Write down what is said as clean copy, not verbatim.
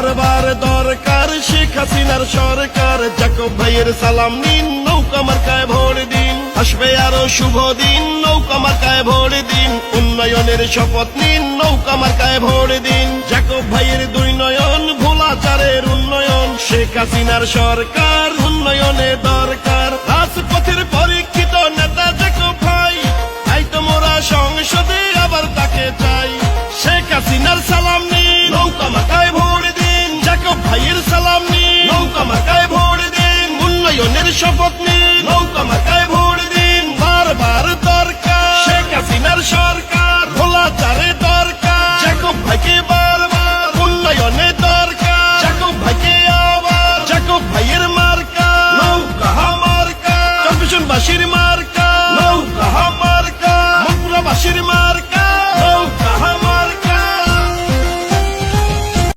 বারবার দরকার শেখ হাসিনার সরকার। জাকব ভাইয়ের সালাম নিন, নৌকা মার্কায় ভোট দিন। আসবে আরো শুভ দিন, নৌকা মার্কায় ভোট দিন। উন্নয়নের শপথ নিন, নৌকা মার্কায় ভোট দিন। জাকব ভাইয়ের দুই নয়ন, ভোলাচারের উন্নয়ন। শেখ হাসিনার সরকার উন্নয়নে দরকার। রাজপথের পরীক্ষিত নেতা জাকব ভাই, তাই তো মোরা সংসদে আবার তাকে চাই। শেখ হাসিনার সালাম নিন, নৌকা মার্কায় ভোট দিন। জাকব ভাইয়ের সালাম নিন, নৌকা মার্কায় ভোট দিন। উন্নয়নের শপথ নিন, নৌকা মার্কায়